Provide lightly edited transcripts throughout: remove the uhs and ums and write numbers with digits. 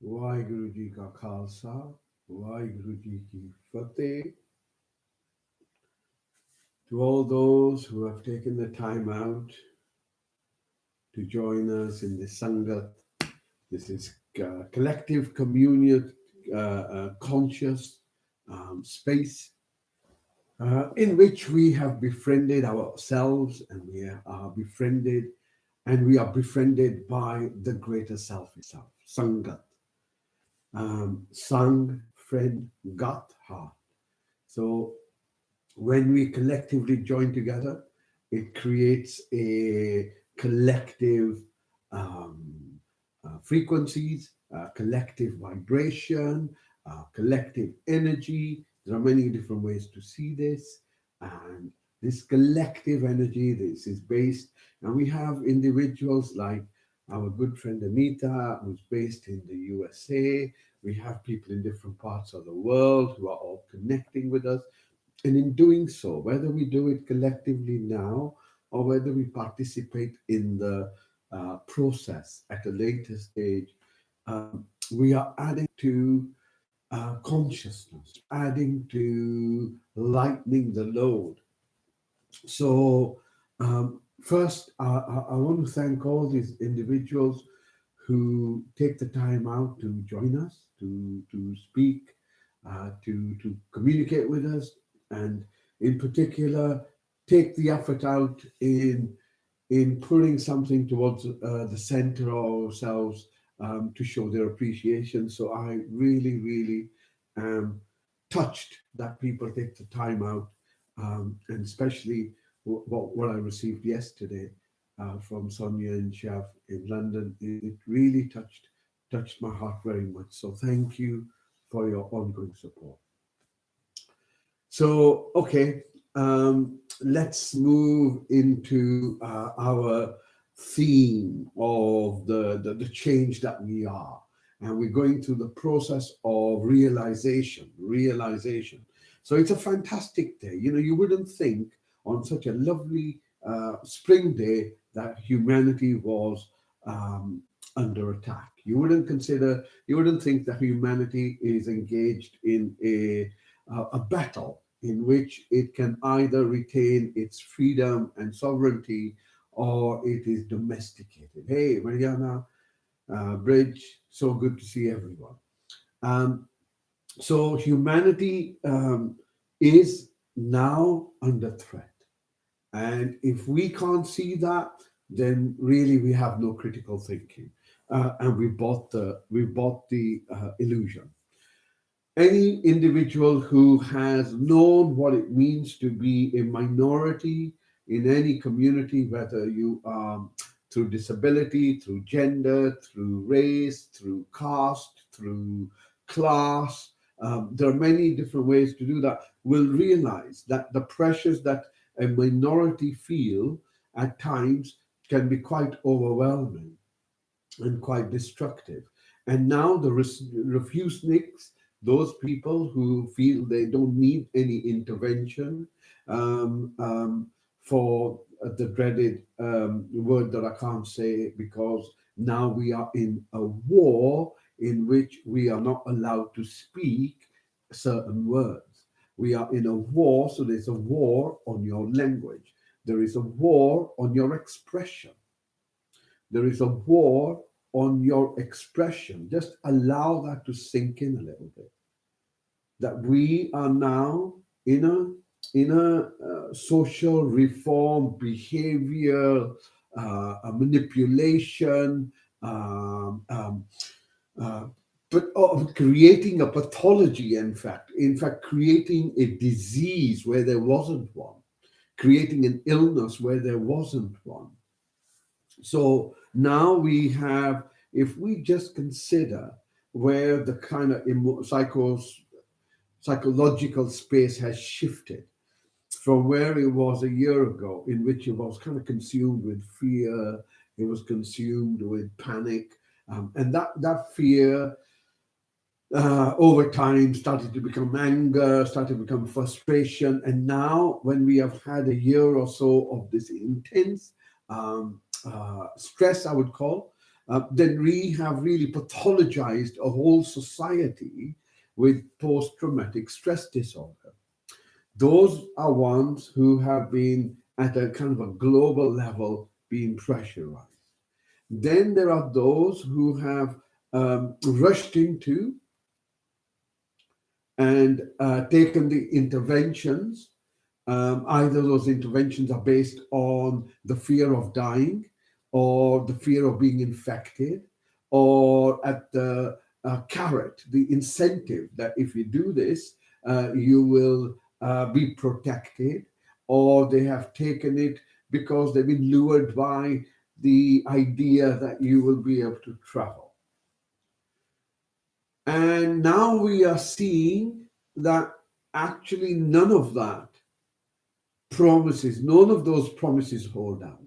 ਵਾਹਿਗੁਰੂ ਜੀ ਕਾ ਖਾਲਸਾ ਵਾਹਿਗੁਰੂ ਜੀ ਕੀ ਫਤਿਹ. To all those who have taken the time out to join us in this Sangat, this is collective communion, conscious space in which we have befriended ourselves and we are befriended by the greater self itself, Sangat. Sang, friend, Gat, heart. So when we collectively join together, it creates a collective frequencies, collective vibration, collective energy. There are many different ways to see this. And this collective energy, this is based, and we have individuals like our good friend Anita, who's based in the USA. We have people in different parts of the world who are all connecting with us. And in doing so, whether we do it collectively now or whether we participate in the process at a later stage, we are adding to consciousness, adding to lightening the load. So, first, I want to thank all these individuals who take the time out to join us, to speak, to communicate with us, and in particular, take the effort out in pulling something towards the center of ourselves to show their appreciation. So I really, really am touched that people take the time out, and especially what I received yesterday from Sonia and Chef in London. It really touched my heart very much. So thank you for your ongoing support. So, okay, let's move into our theme of the change that we are. And we're going through the process of realization. So it's a fantastic day. You know, you wouldn't think on such a lovely spring day that humanity was under attack. You wouldn't think that humanity is engaged in a battle in which it can either retain its freedom and sovereignty or it is domesticated. Hey, Mariana, Bridge, so good to see everyone. Um, so humanity is now under threat. And if we can't see that, then really we have no critical thinking. And we bought the illusion. Any individual who has known what it means to be a minority in any community, whether you are through disability, through gender, through race, through caste, through class, there are many different ways to do that, will realize that the pressures that a minority feel at times can be quite overwhelming and quite destructive. And now the refuseniks, those people who feel they don't need any intervention for the dreaded word that I can't say, because now we are in a war in which we are not allowed to speak certain words. We are in a war, so there's a war on your language. There is a war on your expression. There is a war on your expression. Just allow that to sink in a little bit. That we are now in a social reform, behavior, manipulation, um, um, uh, but of creating a pathology. In fact, creating a disease where there wasn't one, creating an illness where there wasn't one. So now we have, if we just consider where the kind of psychological space has shifted from where it was a year ago, in which it was kind of consumed with fear, it was consumed with panic, and that fear over time started to become anger, started to become frustration. And now, when we have had a year or so of this intense stress, I would call, then we have really pathologized a whole society with post-traumatic stress disorder. Those are ones who have been at a kind of a global level being pressurized. Then there are those who have rushed into and taken the interventions. Either those interventions are based on the fear of dying, or the fear of being infected, or at the carrot, the incentive that if you do this, you will be protected, or they have taken it because they've been lured by the idea that you will be able to travel. And now we are seeing that actually none of those promises hold out.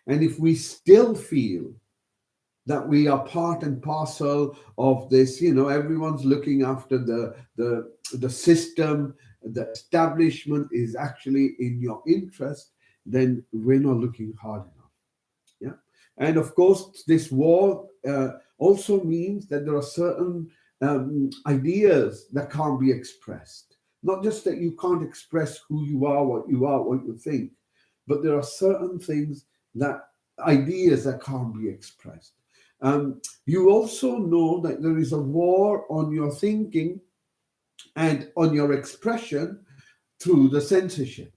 And if we still feel that we are part and parcel of this, everyone's looking after the system, the establishment is actually in your interest, then we're not looking hard enough. Yeah. And of course, this war also means that there are certain ideas that can't be expressed. Not just that you can't express who you are, what you think, but there are certain things ideas that can't be expressed. You also know that there is a war on your thinking and on your expression through the censorship.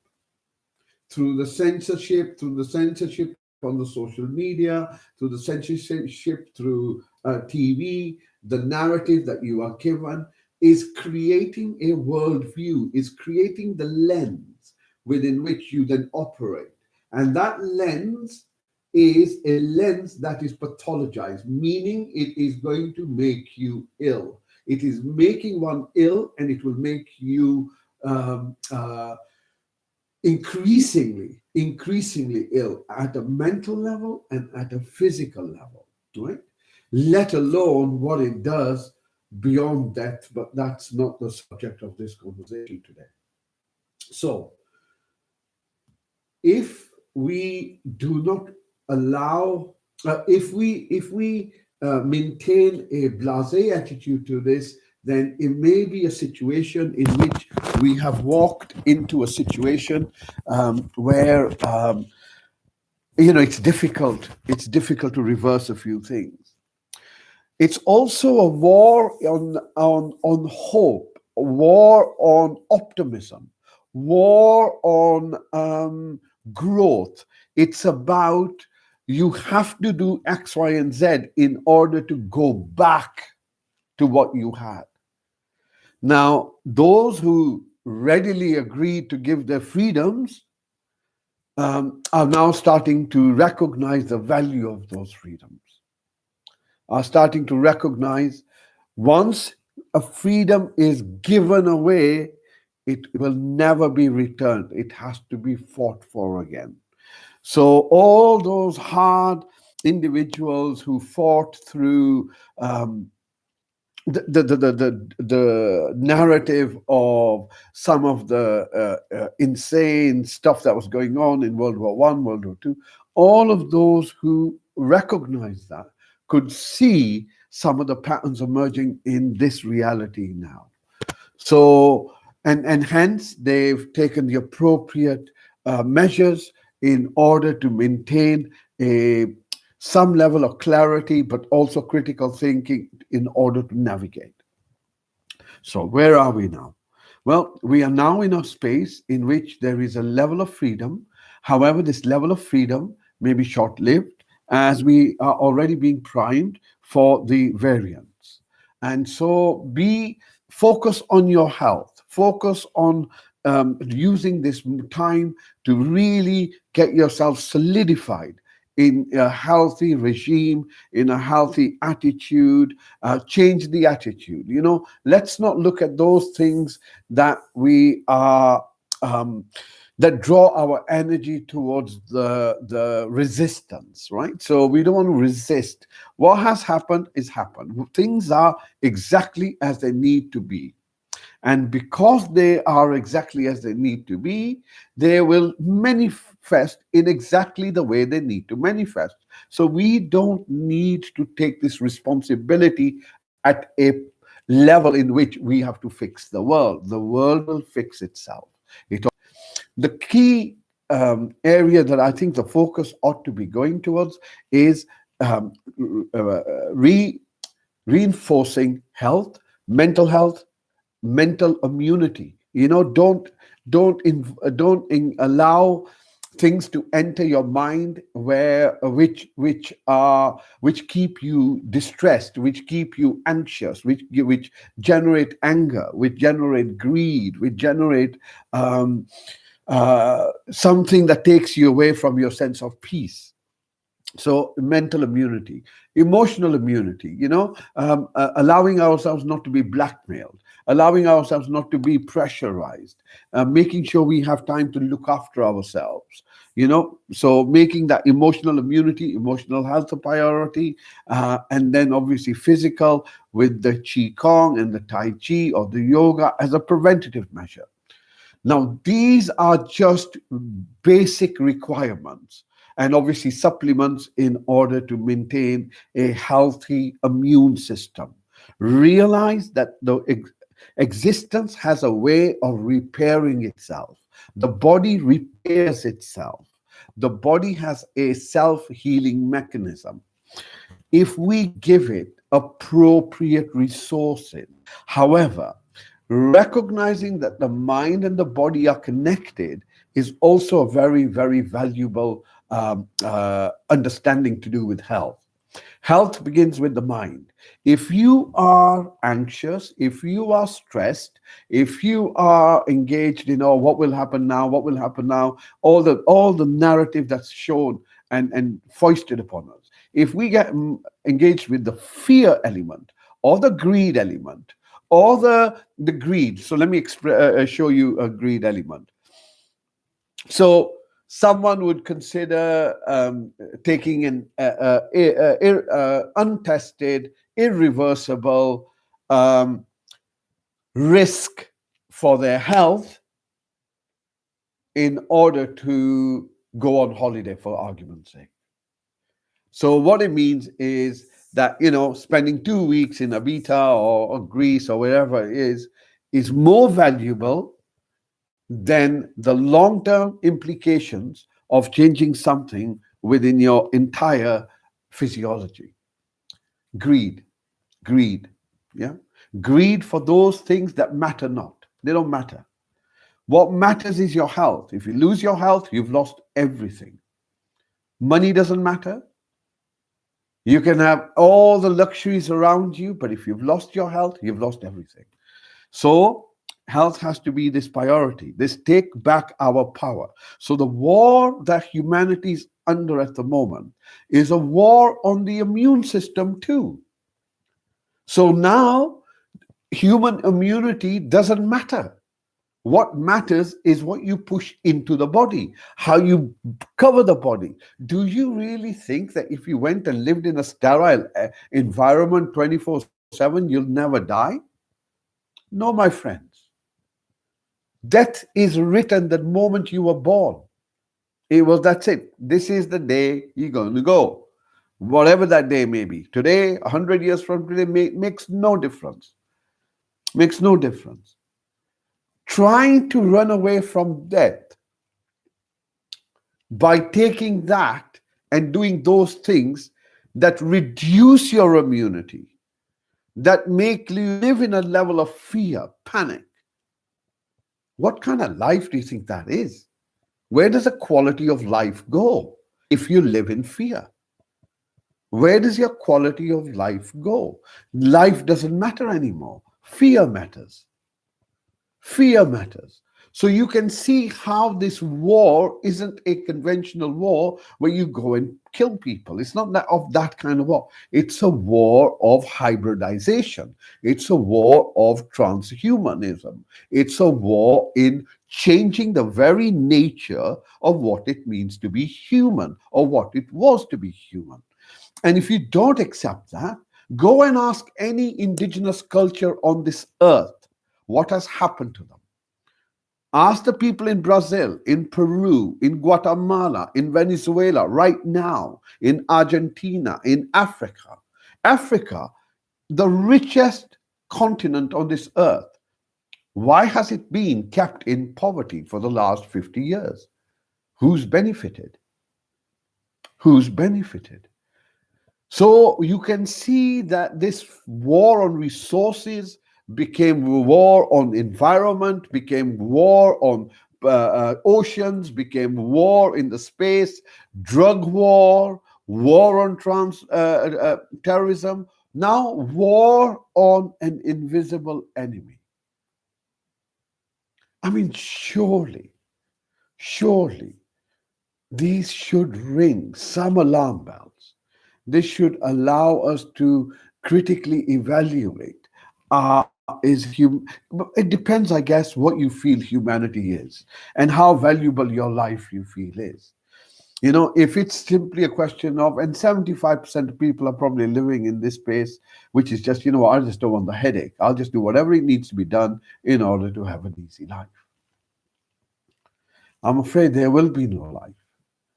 Through the censorship on the social media, through the censorship through TV, the narrative that you are given is creating a worldview, is creating the lens within which you then operate. And that lens is a lens that is pathologized, meaning it is going to make you ill. It is making one ill, and it will make you increasingly ill at a mental level and at a physical level, right? Let alone what it does beyond death, but that's not the subject of this conversation today. So, if we do not allow, if we maintain a blasé attitude to this, then it may be a situation in which we have walked into a situation where it's difficult. It's difficult to reverse a few things. It's also a war on hope, a war on optimism, war on growth. It's about you have to do X, Y, and Z in order to go back to what you had. Now, those who readily agree to give their freedoms are now starting to recognize the value of those freedoms, are starting to recognize once a freedom is given away, it will never be returned. It has to be fought for again. So all those hard individuals who fought through the narrative of some of the insane stuff that was going on in World War I, World War II, all of those who recognized that could see some of the patterns emerging in this reality now. So, and hence they've taken the appropriate measures in order to maintain some level of clarity, but also critical thinking in order to navigate. So where are we now? Well, we are now in a space in which there is a level of freedom. However, this level of freedom may be short-lived, as we are already being primed for the variants. And so focus on your health, focus on using this time to really get yourself solidified in a healthy regime, in a healthy attitude. Change the attitude. Let's not look at those things that we are that draw our energy towards the resistance, right? So we don't want to resist. What has happened is happened. Things are exactly as they need to be. And because they are exactly as they need to be, they will manifest in exactly the way they need to manifest. So we don't need to take this responsibility at a level in which we have to fix the world. The world will fix itself. It, the key area that I think the focus ought to be going towards is um, re reinforcing health, mental immunity. Don't allow things to enter your mind where which keep you distressed, which keep you anxious, which generate anger, which generate greed, which generate something that takes you away from your sense of peace. So mental immunity, emotional immunity, allowing ourselves not to be blackmailed, allowing ourselves not to be pressurized, making sure we have time to look after ourselves, so making that emotional immunity, emotional health a priority, and then obviously physical with the qi kong and the tai chi or the yoga as a preventative measure. Now, these are just basic requirements and obviously supplements in order to maintain a healthy immune system. Realize that the existence has a way of repairing itself. The body repairs itself. The body has a self healing mechanism if we give it appropriate resources. However, recognizing that the mind and the body are connected is also a very, very valuable understanding to do with health. Health begins with the mind. If you are anxious, if you are stressed, if you are engaged in, oh, what will happen now, what will happen now, all the narrative that's shown and foisted upon us. If we get engaged with the fear element or the greed element or the greed, so let me show you a greed element. So someone would consider taking an untested, irreversible risk for their health in order to go on holiday, for argument's sake. So what it means is that, spending 2 weeks in Ibiza or Greece or wherever it is more valuable than the long-term implications of changing something within your entire physiology. Greed, greed, yeah? Greed for those things that matter not. They don't matter. What matters is your health. If you lose your health, you've lost everything. Money doesn't matter. You can have all the luxuries around you, but if you've lost your health, you've lost everything. So health has to be this priority, this take back our power. So the war that humanity is under at the moment is a war on the immune system too. So now human immunity doesn't matter. What matters is what you push into the body, how you cover the body. Do you really think that if you went and lived in a sterile environment 24/7, you'll never die? No, my friends. Death is written the moment you were born. That's it. This is the day you're going to go. Whatever that day may be. Today, 100 years from today, makes no difference. Makes no difference. Trying to run away from death by taking that and doing those things that reduce your immunity, that make you live in a level of fear, panic. What kind of life do you think that is? Where does the quality of life go if you live in fear? Where does your quality of life go? Life doesn't matter anymore. Fear matters. Fear matters. So you can see how this war isn't a conventional war where you go and kill people. It's not that kind of war. It's a war of hybridization. It's a war of transhumanism. It's a war in changing the very nature of what it means to be human or what it was to be human. And if you don't accept that, go and ask any indigenous culture on this earth what has happened to them. Ask the people in Brazil, in Peru, in Guatemala, in Venezuela, right now, in Argentina, in Africa. Africa, the richest continent on this earth. Why has it been kept in poverty for the last 50 years? Who's benefited? Who's benefited? So you can see that this war on resources became war on environment, became war on oceans, became war in the space, drug war, war on terrorism, now war on an invisible enemy. I mean, surely, these should ring some alarm bells. This should allow us to critically evaluate. It depends, I guess, what you feel humanity is and how valuable your life you feel is. You know, if it's simply a question of, and 75% of people are probably living in this space, which is just, I just don't want the headache. I'll just do whatever it needs to be done in order to have an easy life. I'm afraid there will be no life,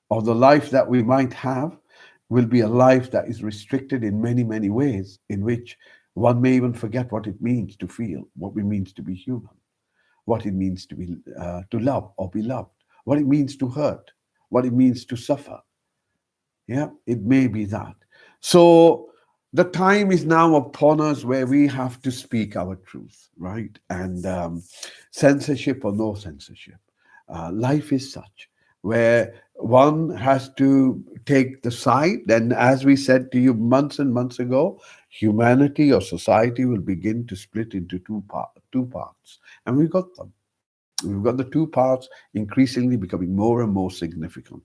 or the life that we might have will be a life that is restricted in many, many ways, in which one may even forget what it means to feel, what it means to be human, what it means to be to love or be loved, what it means to hurt, what it means to suffer. Yeah, it may be that. So the time is now upon us where we have to speak our truth, right? And censorship or no censorship, life is such where one has to take the side. And as we said to you months and months ago, humanity or society will begin to split into two parts. And we've got them. We've got the two parts increasingly becoming more and more significant.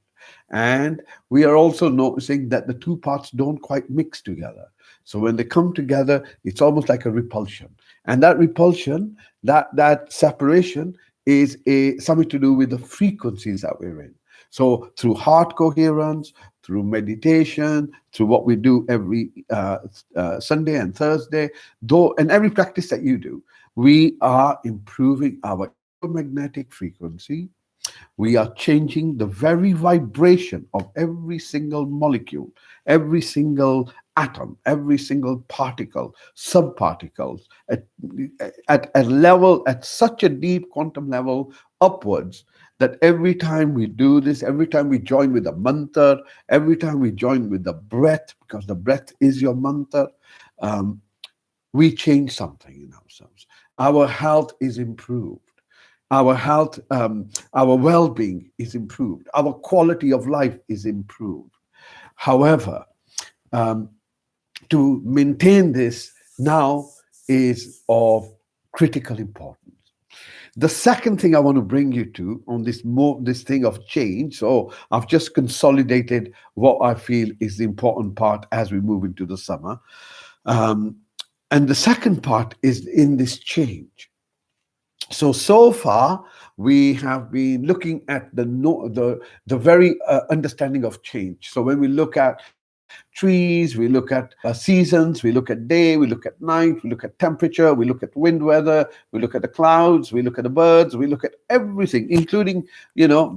And we are also noticing that the two parts don't quite mix together. So when they come together, it's almost like a repulsion. And that repulsion, that separation is something to do with the frequencies that we're in. So through heart coherence, through meditation, through what we do every Sunday and Thursday, and every practice that you do, we are improving our electromagnetic frequency. We are changing the very vibration of every single molecule, every single atom, every single particle, subparticles, at a level, at such a deep quantum level upwards, that every time we do this, every time we join with the mantra, every time we join with the breath, because the breath is your mantra, we change something in ourselves. Our health is improved. Our health, our well-being is improved. Our quality of life is improved. However, to maintain this now is of critical importance. The second thing I want to bring you to on this thing of change. So I've just consolidated what I feel is the important part as we move into the summer. And the second part is in this change. So far, we have been looking at the very understanding of change. So when we look at trees, we look at seasons, we look at day, we look at night, we look at temperature, we look at wind weather, we look at the clouds, we look at the birds, we look at everything, including,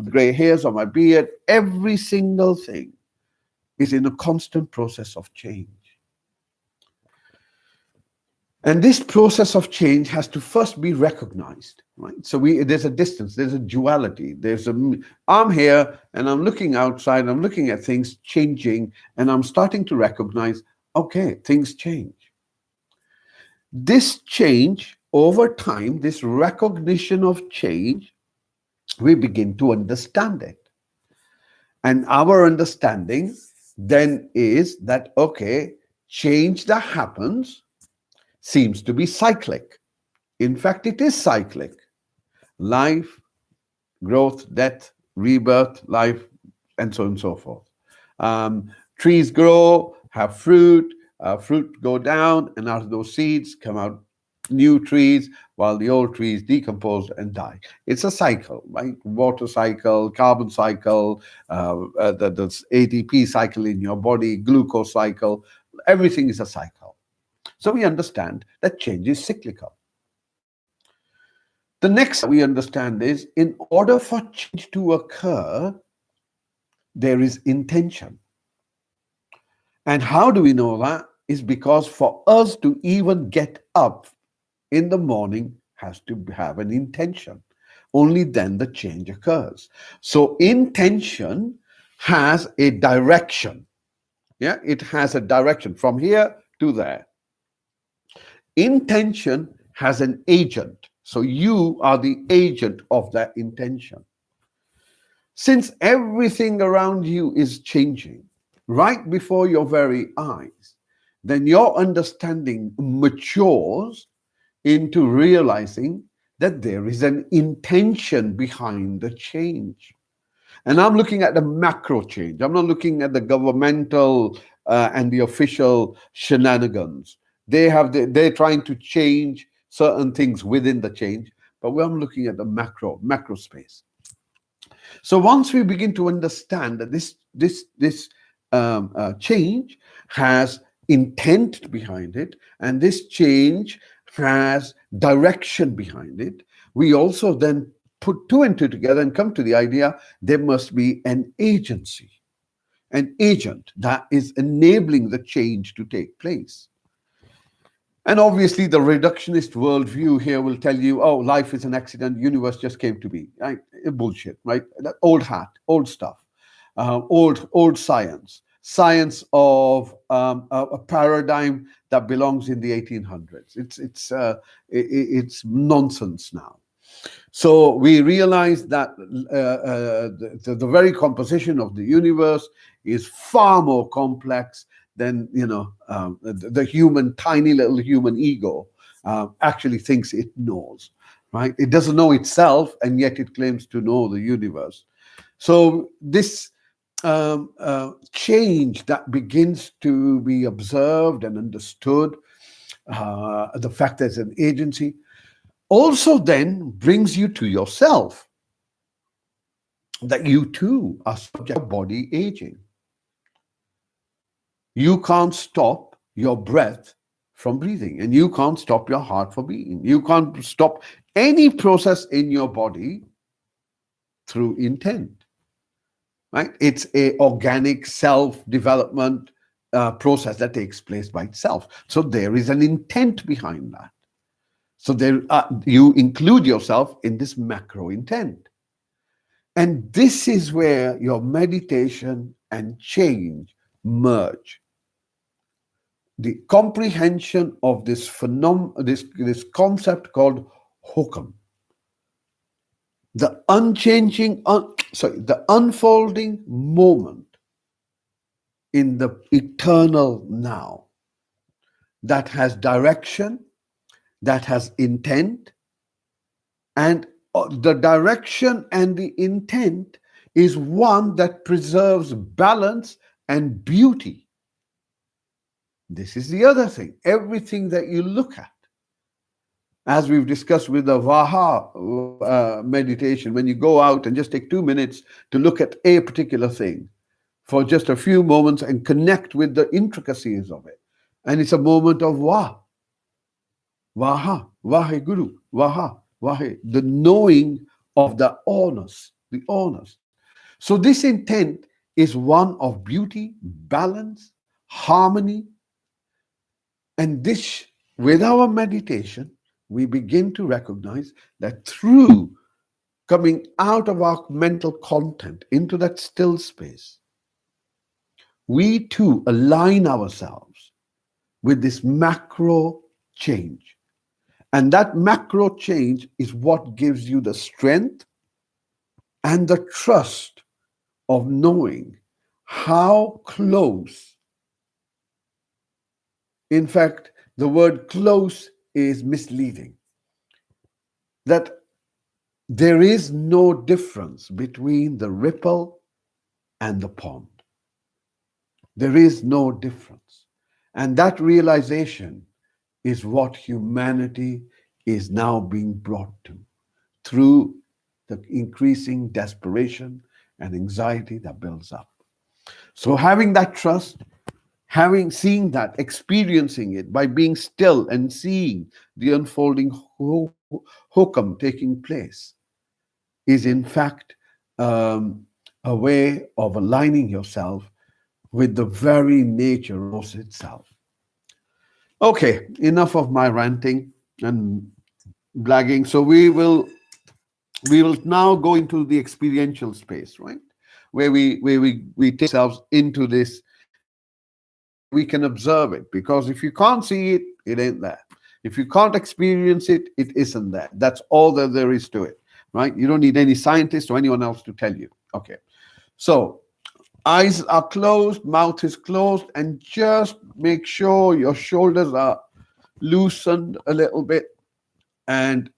gray hairs on my beard. Every single thing is in a constant process of change. And this process of change has to first be recognized, right? So there's a distance, there's a duality. I'm here and I'm looking outside, I'm looking at things changing, and I'm starting to recognize, okay, things change. This change over time, this recognition of change, we begin to understand it. And our understanding then is that, okay, change that happens seems to be cyclic. In fact, it is cyclic. Life, growth, death, rebirth, life, and so on and so forth. Trees grow, have fruit, fruit go down, and out of those seeds come out new trees, while the old trees decompose and die. It's a cycle, right? Water cycle, carbon cycle, the ATP cycle in your body, glucose cycle. Everything is a cycle. So we understand that change is cyclical. The next we understand is, in order for change to occur, there is intention. And how do we know that? Is because for us to even get up in the morning has to have an intention. Only then the change occurs. So intention has a direction. Yeah, it has a direction from here to there. Intention has an agent. So you are the agent of that intention. Since everything around you is changing right before your very eyes, then your understanding matures into realizing that there is an intention behind the change. And I'm looking at the macro change. I'm not looking at the governmental and the official shenanigans. They're trying to change certain things within the change, but I'm looking at the macro space. So once we begin to understand that this change has intent behind it, and this change has direction behind it, we also then put two and two together and come to the idea there must be an agency, an agent that is enabling the change to take place. And obviously, the reductionist worldview here will tell you, oh, life is an accident, universe just came to be. Right? Bullshit, right? That old hat, old stuff, old science of a paradigm that belongs in the 1800s. It's nonsense now. So we realize that the very composition of the universe is far more complex than the human, tiny little human ego actually thinks it knows. Right? It doesn't know itself, and yet it claims to know the universe. So this change that begins to be observed and understood, the fact there's an agency, also then brings you to yourself, that you too are subject to body aging. You can't stop your breath from breathing, and you can't stop your heart from beating. You can't stop any process in your body through intent. Right? It's a organic self-development process that takes place by itself. So there is an intent behind that. So you include yourself in this macro intent. And this is where your meditation and change merge. The comprehension of this this concept called hokum. The the unfolding moment in the eternal now that has direction, that has intent, and the direction and the intent is one that preserves balance and beauty. This is the other thing. Everything that you look at, as we've discussed with the Vaha meditation, when you go out and just take 2 minutes to look at a particular thing for just a few moments and connect with the intricacies of it. And it's a moment of Vaha, Vahe Guru, Vaha, Vahe, the knowing of the honest, the honest. So this intent is one of beauty, balance, harmony. And this, with our meditation, we begin to recognize that through coming out of our mental content into that still space, we too align ourselves with this macro change. And that macro change is what gives you the strength and the trust of knowing how close. In fact, the word close is misleading. That there is no difference between the ripple and the pond. There is no difference. And that realization is what humanity is now being brought to through the increasing desperation and anxiety that builds up. So having that trust, seeing that, experiencing it by being still and seeing the unfolding hokum taking place is in fact um, a way of aligning yourself with the very nature of force itself. Okay, enough of my ranting and blagging. So we will now go into the experiential space, right? Where we take ourselves into this where we can observe it. Because if you can't see it, it ain't there. If you can't experience it, it isn't there. That's all that there is to it, right? You don't need any scientist or anyone else to tell you. Okay. So eyes are closed, mouth is closed, and just make sure your shoulders are loosened a little bit and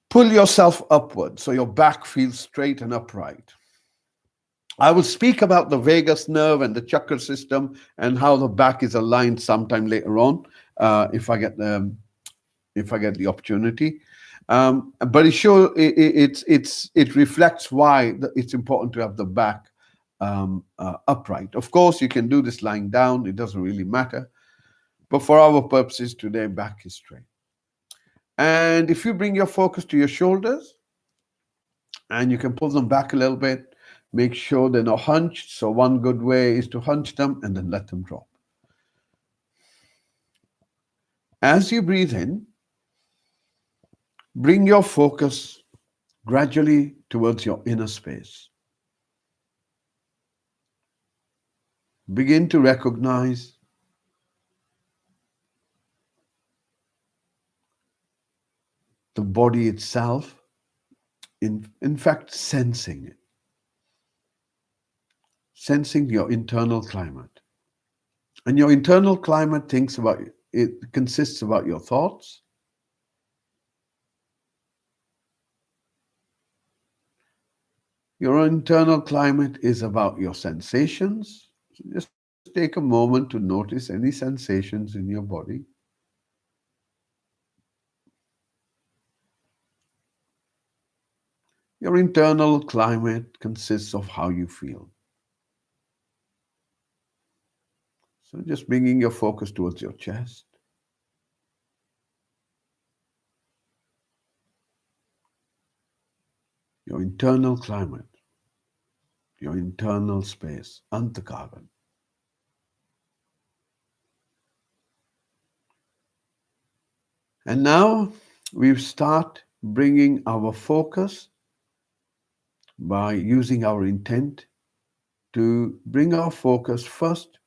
pull yourself upward so your back feels straight and upright. I will speak about the vagus nerve and the chakra system and how the back is aligned sometime later on, if I get the opportunity. But it reflects why it's important to have the back upright. Of course, you can do this lying down; it doesn't really matter. But for our purposes today, back is straight. And if you bring your focus to your shoulders, and you can pull them back a little bit, make sure they're not hunched. So one good way is to hunch them and then let them drop. As you breathe in, bring your focus gradually towards your inner space. Begin to recognize the body itself, in fact, sensing it, sensing your internal climate. And your internal climate consists about your thoughts, your internal climate is about your sensations. So just take a moment to notice any sensations in your body. Your internal climate consists of how you feel. So just bringing your focus towards your chest. Your internal climate, your internal space, antakaran. And now we start bringing our focus by using our intent to bring our focus first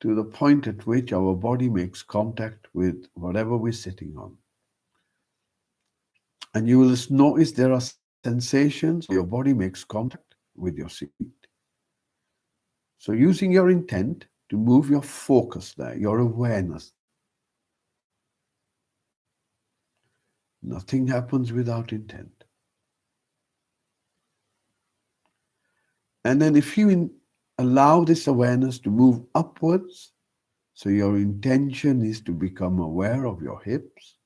to the point at which our body makes contact with whatever we're sitting on. And you will notice there are sensations where your body makes contact with your seat. So using your intent to move your focus there, your awareness. Nothing happens without intent. And then if you allow this awareness to move upwards, so your intention is to become aware of your hips,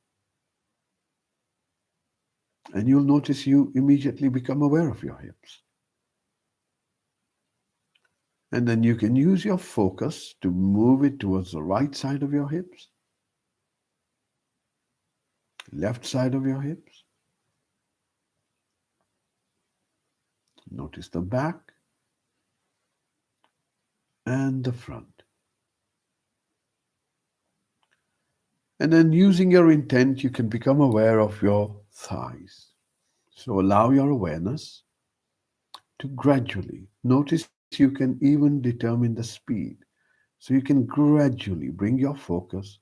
and you'll notice you immediately become aware of your hips. And then you can use your focus to move it towards the right side of your hips, left side of your hips. Notice the back and the front. And then using your intent, you can become aware of your thighs. So allow your awareness to gradually, notice you can even determine the speed. So you can gradually bring your focus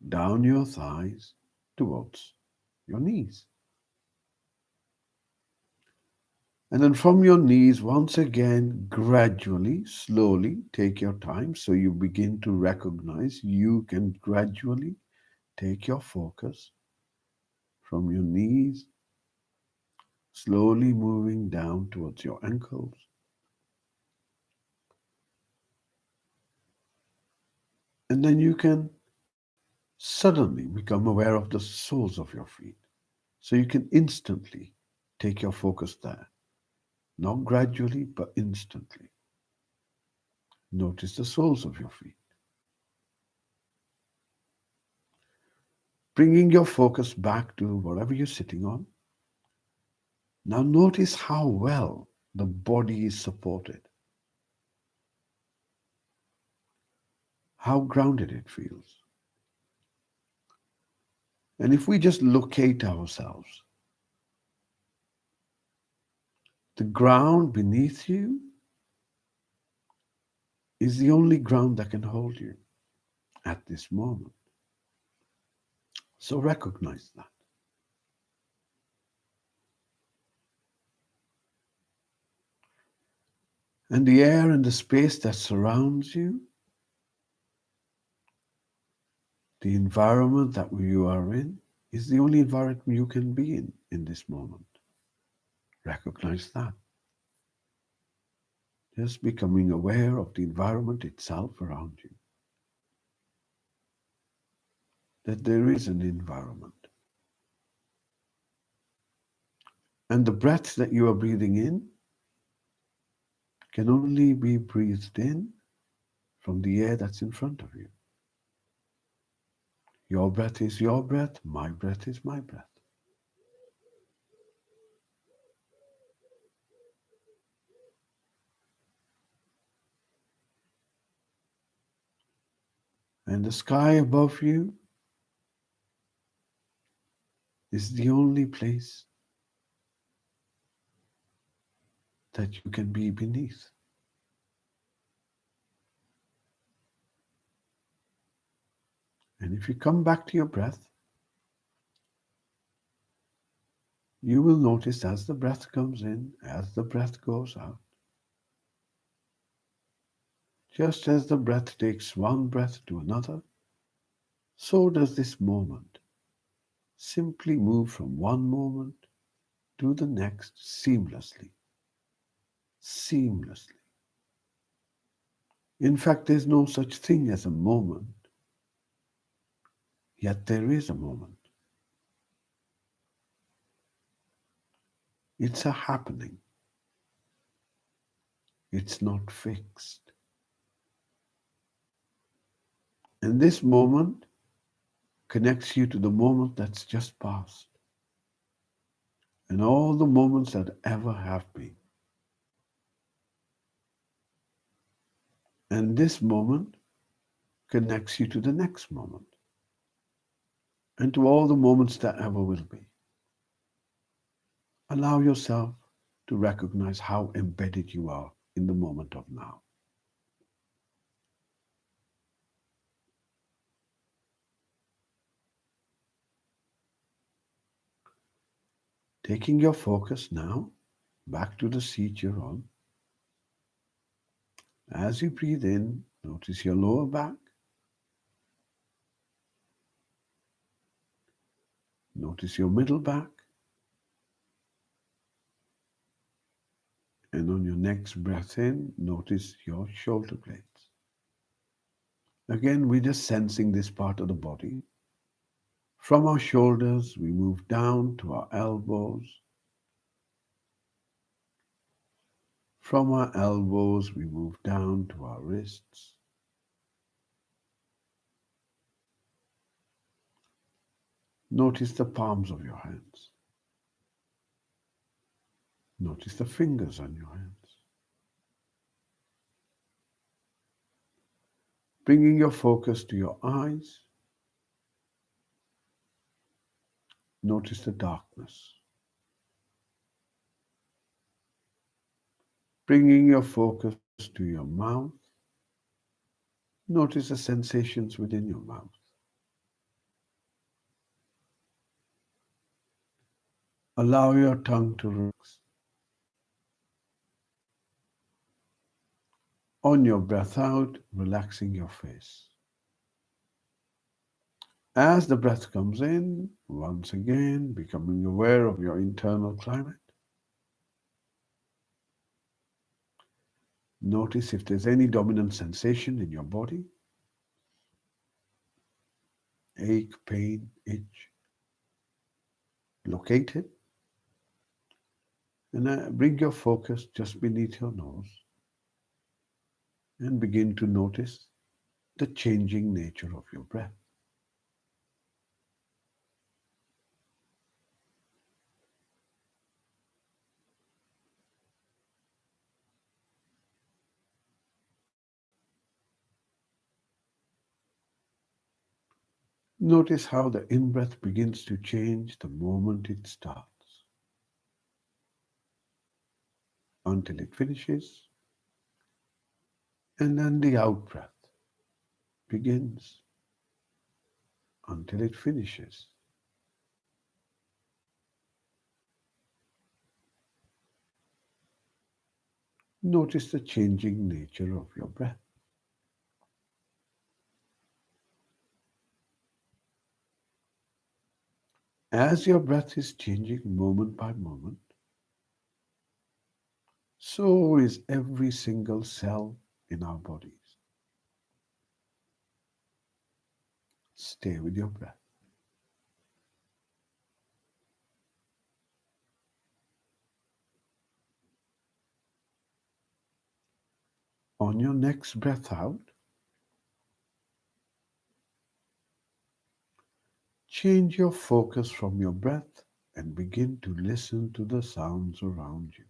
down your thighs towards your knees. And then from your knees, once again, gradually, slowly take your time. So you begin to recognize you can gradually take your focus from your knees, slowly moving down towards your ankles. And then you can suddenly become aware of the soles of your feet. So you can instantly take your focus there. Not gradually, but instantly. Notice the soles of your feet. Bringing your focus back to whatever you're sitting on. Now notice how well the body is supported, how grounded it feels. And if we just locate ourselves, the ground beneath you is the only ground that can hold you at this moment. So recognize that. And the air and the space that surrounds you, the environment that you are in, is the only environment you can be in this moment. Recognize that. Just becoming aware of the environment itself around you. That there is an environment. And the breath that you are breathing in can only be breathed in from the air that's in front of you. Your breath is your breath, my breath is my breath. And the sky above you is the only place that you can be beneath. And if you come back to your breath, you will notice as the breath comes in, as the breath goes out, just as the breath takes one breath to another, so does this moment simply move from one moment to the next seamlessly. Seamlessly. In fact, there's no such thing as a moment, yet there is a moment. It's a happening. It's not fixed. And this moment connects you to the moment that's just passed and all the moments that ever have been. And this moment connects you to the next moment and to all the moments that ever will be. Allow yourself to recognize how embedded you are in the moment of now. Taking your focus now back to the seat you're on. As you breathe in, notice your lower back. Notice your middle back. And on your next breath in, notice your shoulder blades. Again, we're just sensing this part of the body. From our shoulders, we move down to our elbows. From our elbows, we move down to our wrists. Notice the palms of your hands. Notice the fingers on your hands. Bringing your focus to your eyes, notice the darkness. Bringing your focus to your mouth, notice the sensations within your mouth. Allow your tongue to relax. On your breath out, relaxing your face. As the breath comes in, once again, becoming aware of your internal climate. Notice if there's any dominant sensation in your body. Ache, pain, itch. Locate it. And bring your focus just beneath your nose. And begin to notice the changing nature of your breath. Notice how the in-breath begins to change the moment it starts until it finishes, and then the out-breath begins until it finishes. Notice the changing nature of your breath. As your breath is changing moment by moment, so is every single cell in our bodies. Stay with your breath. On your next breath out, change your focus from your breath and begin to listen to the sounds around you.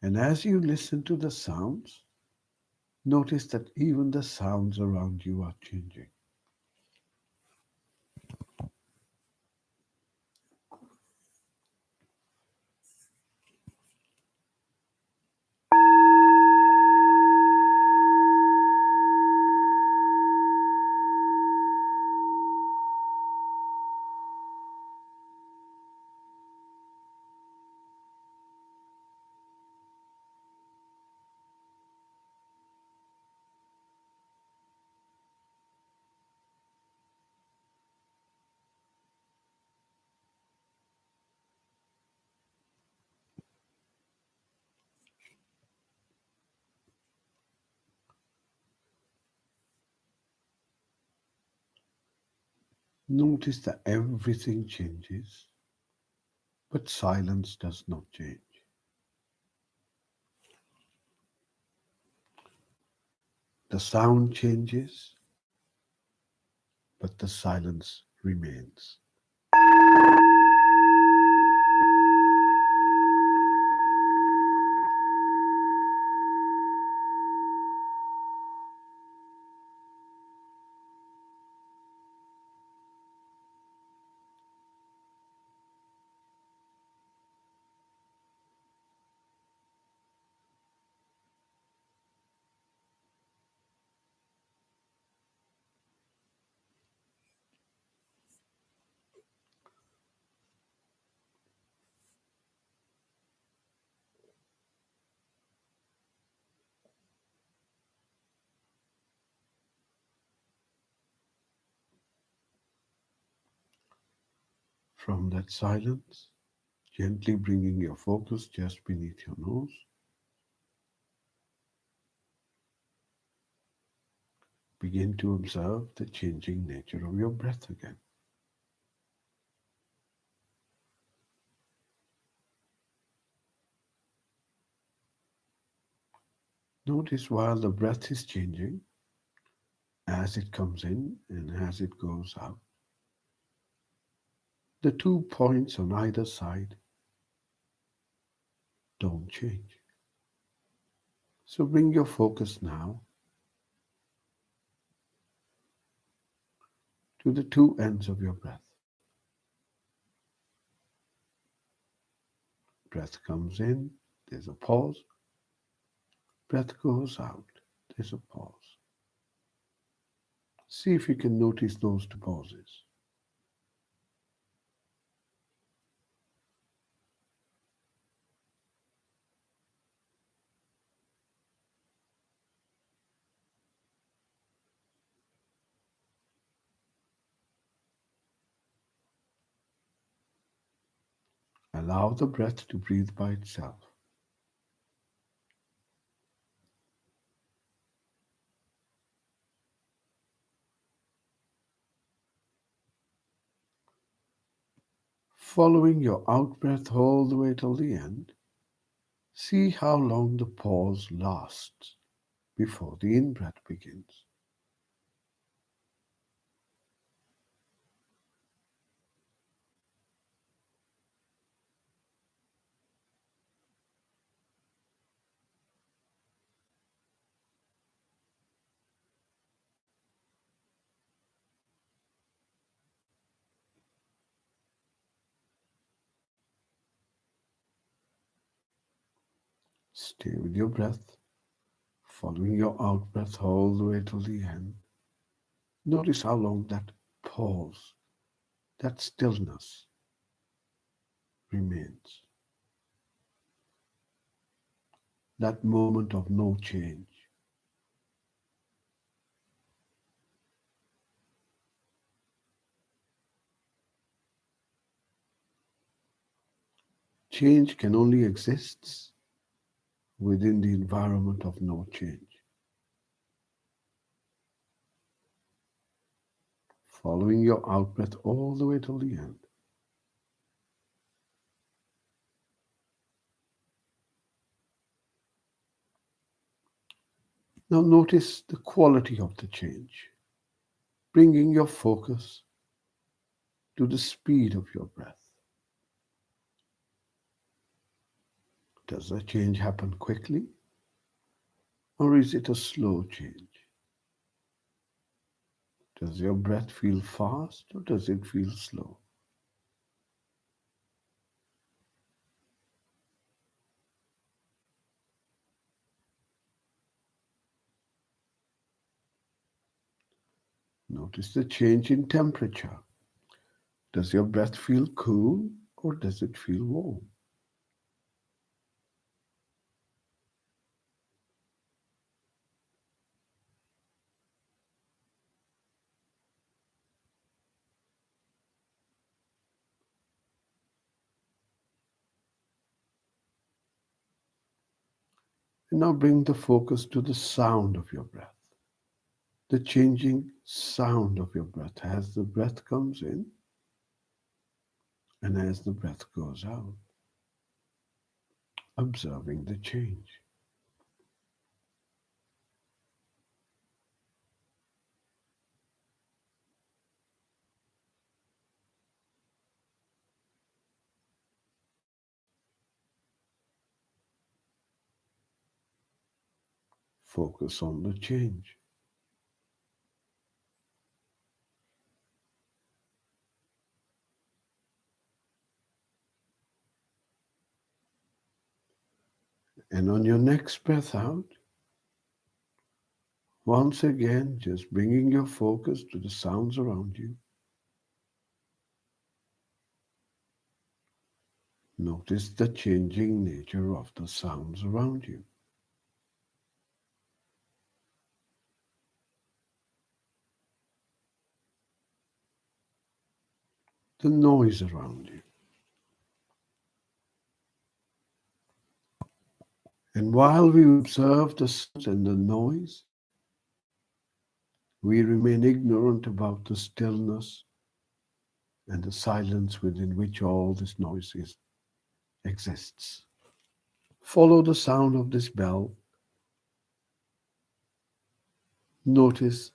And as you listen to the sounds, notice that even the sounds around you are changing. Notice that everything changes, but silence does not change. The sound changes, but the silence remains. From that silence, gently bringing your focus just beneath your nose, begin to observe the changing nature of your breath again. Notice while the breath is changing, as it comes in and as it goes out, the 2 points on either side don't change. So bring your focus now to the two ends of your breath. Breath comes in, there's a pause. Breath goes out, there's a pause. See if you can notice those two pauses. Allow the breath to breathe by itself. Following your out breath all the way till the end, see how long the pause lasts before the in breath begins. Stay with your breath, following your out breath all the way till the end. Notice how long that pause, that stillness remains. That moment of no change. Change can only exist within the environment of no change. Following your out breath all the way till the end. Now notice the quality of the change, bringing your focus to the speed of your breath. Does the change happen quickly, or is it a slow change? Does your breath feel fast, or does it feel slow? Notice the change in temperature. Does your breath feel cool, or does it feel warm? And now bring the focus to the sound of your breath, the changing sound of your breath as the breath comes in and as the breath goes out, observing the change. Focus on the change. And on your next breath out, once again, just bringing your focus to the sounds around you. Notice the changing nature of the sounds around you. The noise around you. And while we observe the sounds and the noise, we remain ignorant about the stillness and the silence within which all this noise exists. Follow the sound of this bell. Notice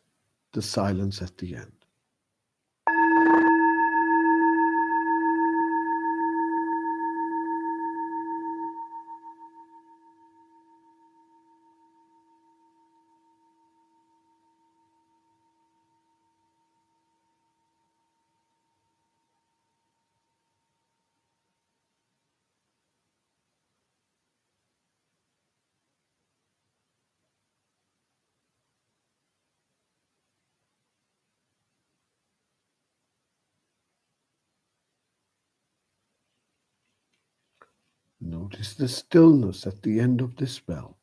the silence at the end. Notice the stillness at the end of this bell.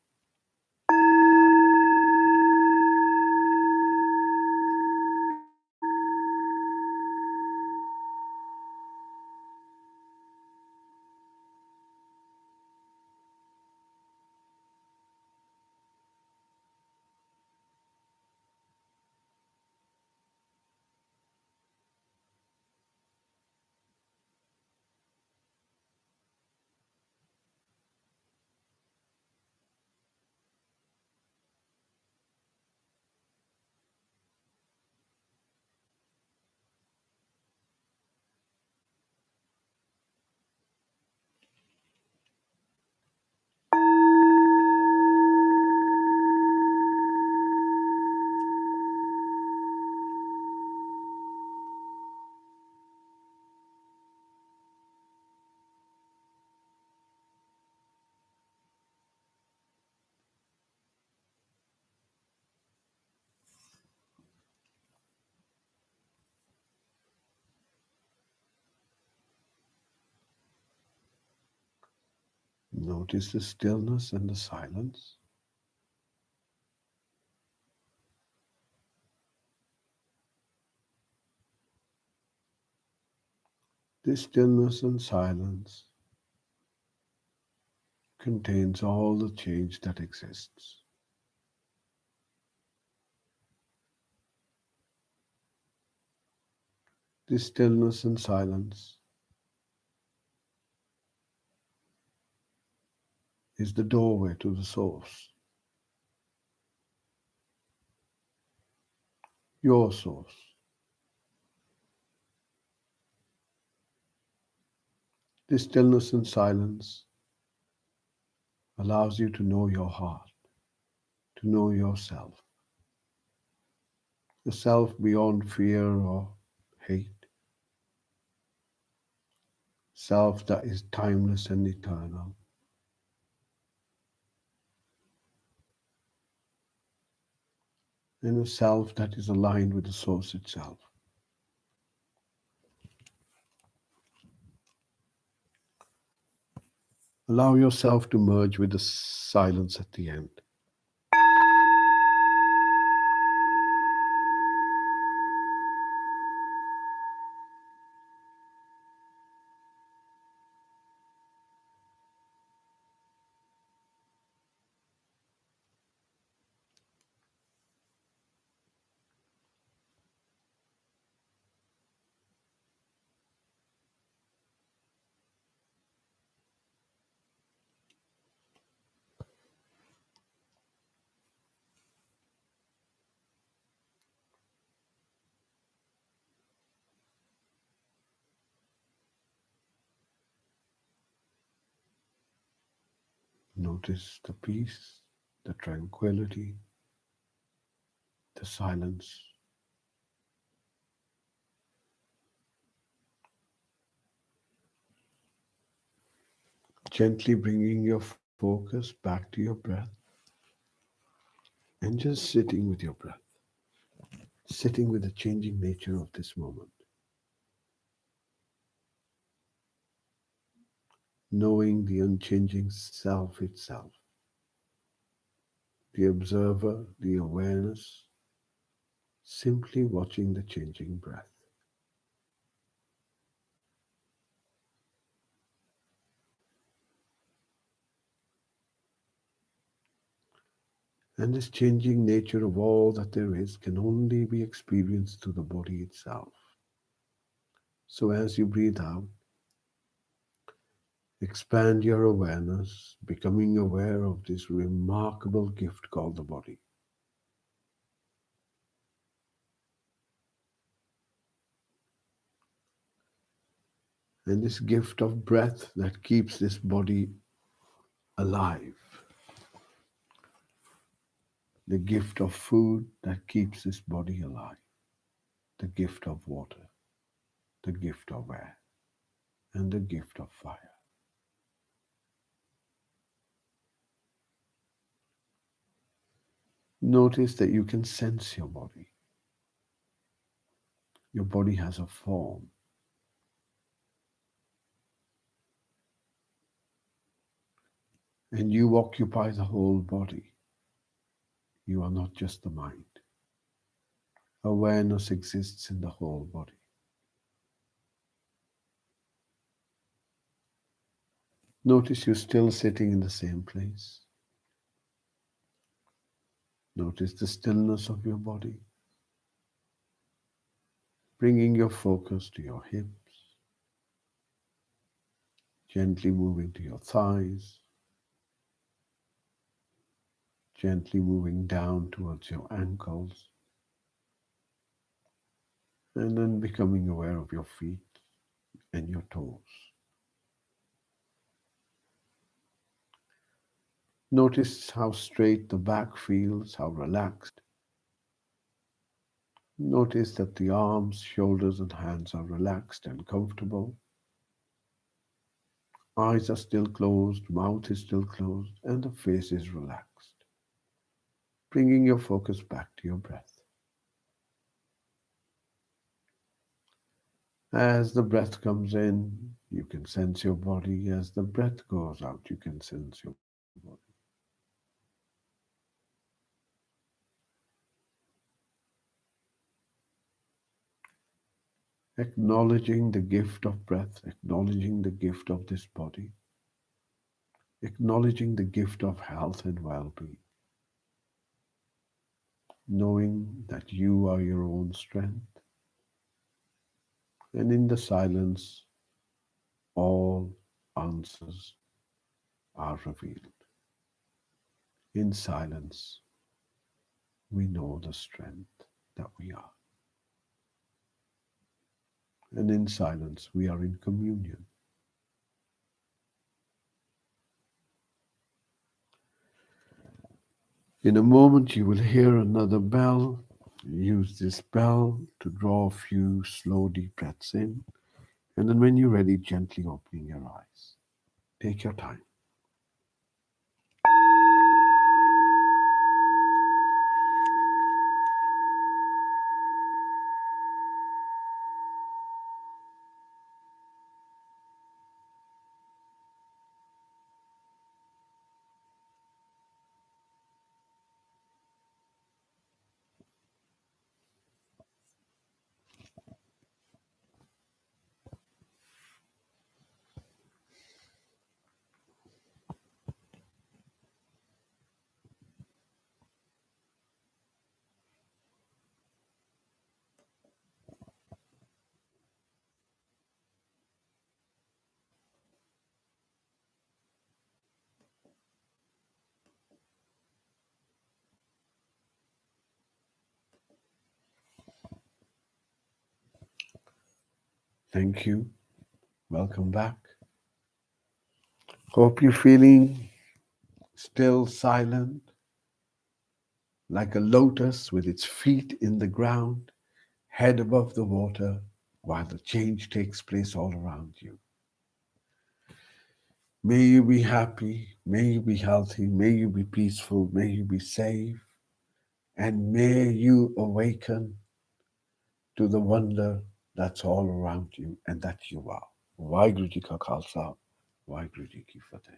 Notice the stillness and the silence. This stillness and silence contains all the change that exists. This stillness and silence is the doorway to the source, your source. This stillness and silence allows you to know your heart, to know yourself, the self beyond fear or hate, self that is timeless and eternal, and a self that is aligned with the source itself. Allow yourself to merge with the silence at the end. Notice the peace, the tranquility, the silence. Gently bringing your focus back to your breath and just sitting with your breath, sitting with the changing nature of this moment, knowing the unchanging self itself, the observer, the awareness, simply watching the changing breath. And this changing nature of all that there is can only be experienced through the body itself. So as you breathe out, expand your awareness, becoming aware of this remarkable gift called the body. And this gift of breath that keeps this body alive. The gift of food that keeps this body alive. The gift of water. The gift of air. And the gift of fire. Notice that you can sense your body. Your body has a form. And you occupy the whole body. You are not just the mind. Awareness exists in the whole body. Notice you're still sitting in the same place. Notice the stillness of your body. Bringing your focus to your hips. Gently moving to your thighs. Gently moving down towards your ankles. And then becoming aware of your feet and your toes. Notice how straight the back feels, how relaxed. Notice that the arms, shoulders, and hands are relaxed and comfortable. Eyes are still closed, mouth is still closed, and the face is relaxed. Bringing your focus back to your breath. As the breath comes in, you can sense your body. As the breath goes out, you can sense your body. Acknowledging the gift of breath, acknowledging the gift of this body, acknowledging the gift of health and well-being, knowing that you are your own strength. And in the silence, all answers are revealed. In silence, we know the strength that we are. And in silence, we are in communion. In a moment, you will hear another bell. Use this bell to draw a few slow, deep breaths in. And then when you're ready, gently opening your eyes. Take your time. Thank you. Welcome back. Hope you're feeling still silent, like a lotus with its feet in the ground, head above the water, while the change takes place all around you. May you be happy, may you be healthy, may you be peaceful, may you be safe, and may you awaken to the wonder that's all around you and that you are. Waheguru Ji Ka Khalsa, Waheguru Ji Ki Fateh.